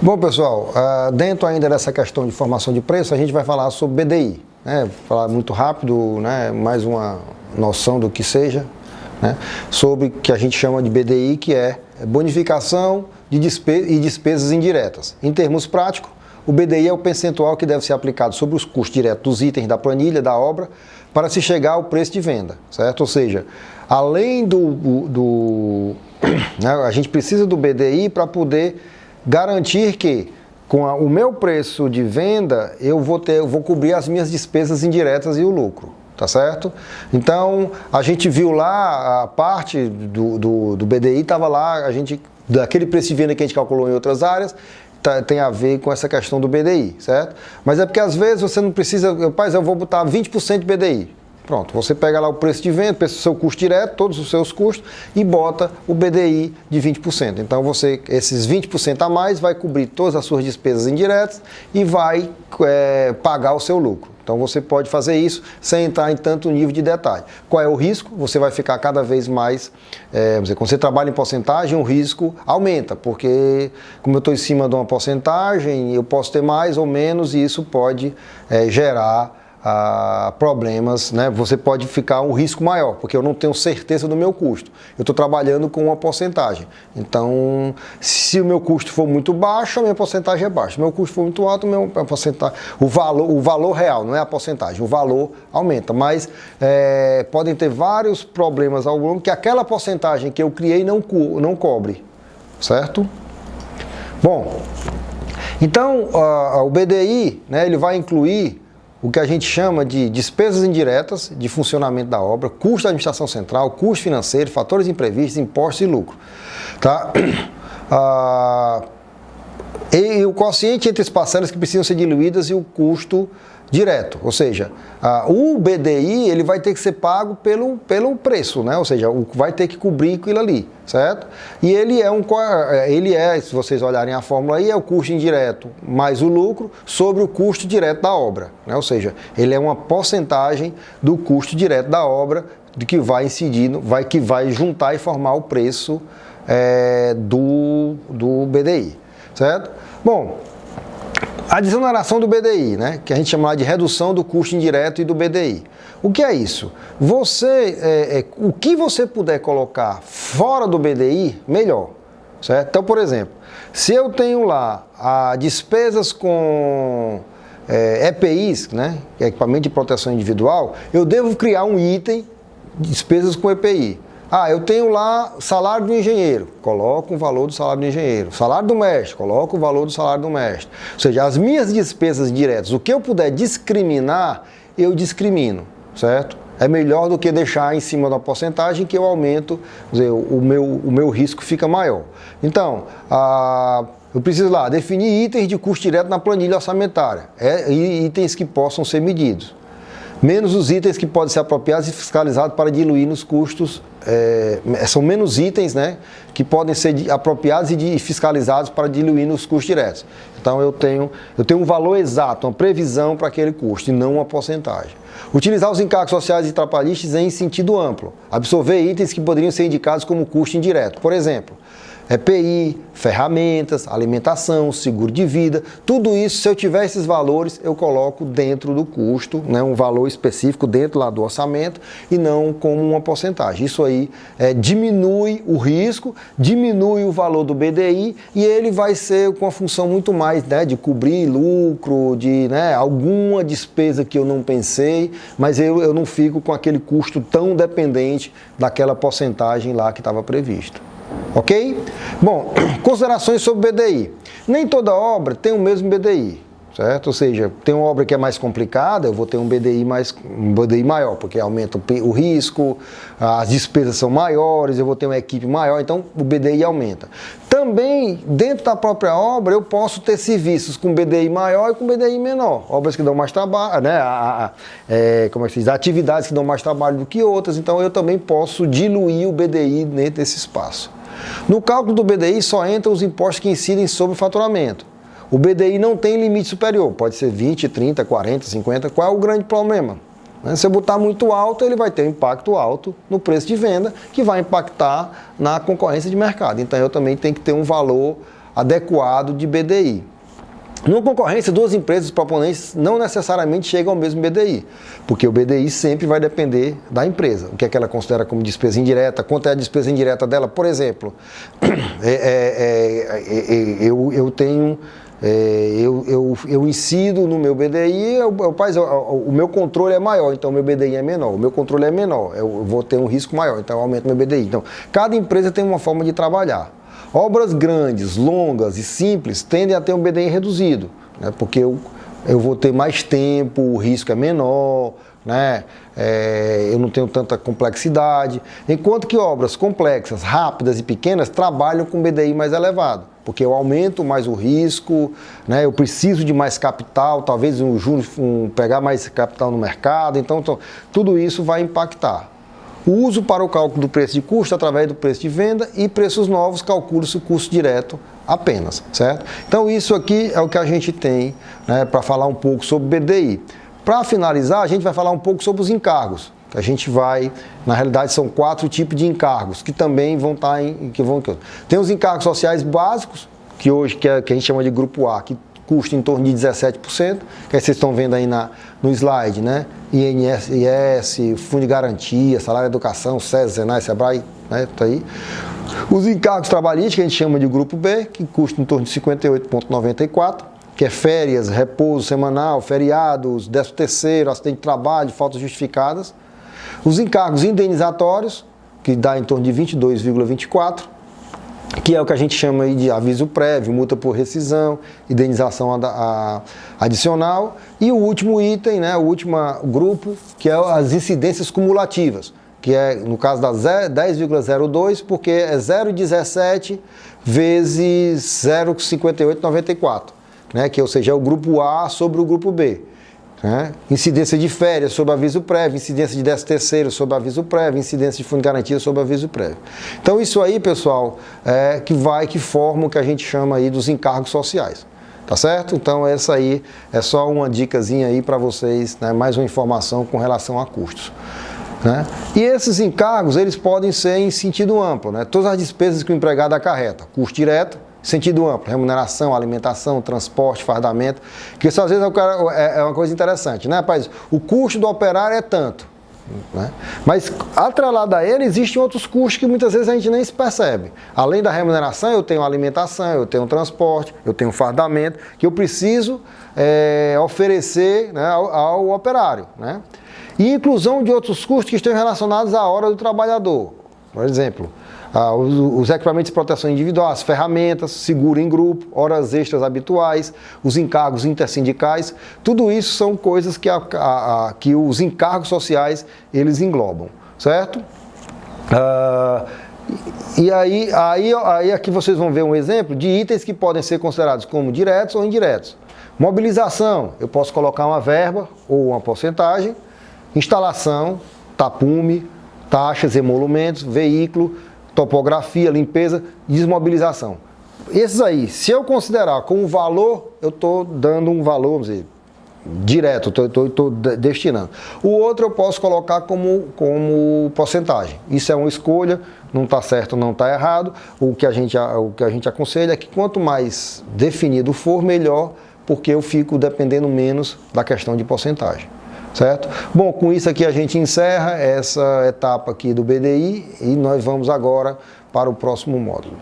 Bom, pessoal, dentro ainda dessa questão de formação de preço, a gente vai falar sobre BDI, né? Falar muito rápido, né? Mais uma noção do que seja, né? Sobre o que a gente chama de BDI, que é bonificação de despesas indiretas. Em termos práticos, o BDI é o percentual que deve ser aplicado sobre os custos diretos dos itens da planilha, da obra, para se chegar ao preço de venda, certo? Ou seja, além né, a gente precisa do BDI para poder garantir que, com o meu preço de venda, eu vou cobrir as minhas despesas indiretas e o lucro, tá certo? Então, a gente viu lá, a parte do BDI estava lá, daquele preço de venda que a gente calculou em outras áreas, tem a ver com essa questão do BDI, certo? Mas é porque às vezes você não precisa, rapaz, eu vou botar 20% de BDI. Pronto, você pega lá o preço de venda, preço do seu custo direto, todos os seus custos, e bota o BDI de 20%. Então, esses 20% a mais vai cobrir todas as suas despesas indiretas e vai pagar o seu lucro. Então, você pode fazer isso sem entrar em tanto nível de detalhe. Qual é o risco? Você vai ficar cada vez mais, quando você trabalha em porcentagem, o risco aumenta, porque como eu estou em cima de uma porcentagem, eu posso ter mais ou menos e isso pode gerar problemas, né? Você pode ficar um risco maior, porque eu não tenho certeza do meu custo. Eu estou trabalhando com uma porcentagem. Então, se o meu custo for muito baixo, a minha porcentagem é baixa. Se o meu custo for muito alto, a porcentagem, o valor real, não é a porcentagem, o valor aumenta. Mas podem ter vários problemas ao longo que aquela porcentagem que eu criei não cobre, certo? Bom, então o BDI, né, ele vai incluir o que a gente chama de despesas indiretas de funcionamento da obra, custo da administração central, custo financeiro, fatores imprevistos, impostos e lucro. Tá? E o quociente entre as parcelas que precisam ser diluídas e o custo direto, ou seja, o BDI ele vai ter que ser pago pelo preço, né? Ou seja, vai ter que cobrir aquilo ali, certo? E ele é, se vocês olharem a fórmula aí, é o custo indireto mais o lucro sobre o custo direto da obra, né? Ou seja, ele é uma porcentagem do custo direto da obra que vai incidir, que vai juntar e formar o preço do BDI, certo? Bom, a desoneração do BDI, né, que a gente chama de redução do custo indireto e do BDI. O que é isso? O que você puder colocar fora do BDI, melhor. Certo? Então, por exemplo, se eu tenho lá despesas com EPIs, né, que é equipamento de proteção individual, eu devo criar um item de despesas com EPI. Eu tenho lá salário do engenheiro, coloco o valor do salário do engenheiro. Salário do mestre, coloco o valor do salário do mestre. Ou seja, as minhas despesas diretas, o que eu puder discriminar, eu discrimino, certo? É melhor do que deixar em cima da porcentagem que eu aumento, quer dizer, o meu risco fica maior. Então, eu preciso lá definir itens de custo direto na planilha orçamentária, itens que possam ser medidos. Menos os itens que podem ser apropriados e fiscalizados para diluir nos custos. São menos itens, né, que podem ser apropriados e fiscalizados para diluir nos custos diretos. Então eu tenho um valor exato, uma previsão para aquele custo e não uma porcentagem. Utilizar os encargos sociais e trabalhistas em sentido amplo. Absorver itens que poderiam ser indicados como custo indireto. Por exemplo, EPI, ferramentas, alimentação, seguro de vida, tudo isso, se eu tiver esses valores, eu coloco dentro do custo, né, um valor específico dentro lá do orçamento e não como uma porcentagem. Isso aí diminui o risco, diminui o valor do BDI e ele vai ser com uma função muito mais, né, de cobrir lucro, de, né, alguma despesa que eu não pensei, mas eu não fico com aquele custo tão dependente daquela porcentagem lá que estava previsto. Ok? Bom, considerações sobre BDI. Nem toda obra tem o mesmo BDI, certo? Ou seja, tem uma obra que é mais complicada, eu vou ter um BDI maior, porque aumenta o risco, as despesas são maiores, eu vou ter uma equipe maior, então o BDI aumenta. Também, dentro da própria obra, eu posso ter serviços com BDI maior e com BDI menor. Obras que dão mais trabalho, né? Como é que se diz? Atividades que dão mais trabalho do que outras, então eu também posso diluir o BDI dentro desse espaço. No cálculo do BDI só entram os impostos que incidem sobre o faturamento. O BDI não tem limite superior, pode ser 20, 30, 40, 50, qual é o grande problema? Se eu botar muito alto, ele vai ter um impacto alto no preço de venda, que vai impactar na concorrência de mercado. Então eu também tenho que ter um valor adequado de BDI. Numa concorrência, duas empresas proponentes não necessariamente chegam ao mesmo BDI, porque o BDI sempre vai depender da empresa, o que é que ela considera como despesa indireta, quanto é a despesa indireta dela. Por exemplo, eu incido no meu BDI, o meu controle é maior, então o meu BDI é menor. O meu controle é menor, eu vou ter um risco maior, então eu aumento meu BDI. Então, cada empresa tem uma forma de trabalhar. Obras grandes, longas e simples tendem a ter um BDI reduzido, né? Porque eu vou ter mais tempo, o risco é menor, né? Eu não tenho tanta complexidade. Enquanto que obras complexas, rápidas e pequenas trabalham com BDI mais elevado, porque eu aumento mais o risco, né? Eu preciso de mais capital, talvez pegar mais capital no mercado, então tudo isso vai impactar. O uso para o cálculo do preço de custo através do preço de venda e preços novos, calcula-se o custo direto apenas, certo? Então isso aqui é o que a gente tem, né, para falar um pouco sobre BDI. Para finalizar, a gente vai falar um pouco sobre os encargos, que a gente vai, na realidade são 4 tipos de encargos, que também vão estar Tem os encargos sociais básicos, que hoje que a gente chama de grupo A, que custa em torno de 17%, que vocês estão vendo aí no slide, né? INSS, Fundo de Garantia, Salário de Educação, SES, Senai, Sebrae, né? Tá aí. Os encargos trabalhistas, que a gente chama de grupo B, que custa em torno de 58,94, que é férias, repouso semanal, feriados, 13º, acidente de trabalho, faltas justificadas. Os encargos indenizatórios, que dá em torno de 22,24, que é o que a gente chama aí de aviso prévio, multa por rescisão, indenização adicional. E o último item, né, o último grupo, que é as incidências cumulativas, que é, no caso da 10,02, porque é 0,17 vezes 0,5894, né, que ou seja, é o grupo A sobre o grupo B. Né? Incidência de férias sob aviso prévio, incidência de 13º sob aviso prévio, incidência de fundo de garantia sob aviso prévio. Então isso aí, pessoal, que forma o que a gente chama aí dos encargos sociais. Tá certo? Então essa aí é só uma dicasinha aí para vocês, né? Mais uma informação com relação a custos. Né? E esses encargos, eles podem ser em sentido amplo, né? Todas as despesas que o empregado acarreta, custo direto, sentido amplo, remuneração, alimentação, transporte, fardamento, que isso às vezes é uma coisa interessante, né, rapaz? O custo do operário é tanto, né? Mas atrelado a ele existem outros custos que muitas vezes a gente nem se percebe. Além da remuneração, eu tenho alimentação, eu tenho transporte, eu tenho fardamento, que eu preciso oferecer, né, ao operário, né? E inclusão de outros custos que estão relacionados à hora do trabalhador, por exemplo, os equipamentos de proteção individual, as ferramentas, seguro em grupo, horas extras habituais, os encargos intersindicais, tudo isso são coisas que os encargos sociais eles englobam, certo? E aí aqui vocês vão ver um exemplo de itens que podem ser considerados como diretos ou indiretos. Mobilização, eu posso colocar uma verba ou uma porcentagem. Instalação, tapume, taxas, emolumentos, veículo, topografia, limpeza, desmobilização. Esses aí, se eu considerar como valor, eu estou dando um valor, vamos dizer, direto, estou destinando. O outro eu posso colocar como porcentagem. Isso é uma escolha, não está certo, não está errado. O que a gente aconselha é que quanto mais definido for, melhor, porque eu fico dependendo menos da questão de porcentagem. Certo? Bom, com isso aqui a gente encerra essa etapa aqui do BDI e nós vamos agora para o próximo módulo.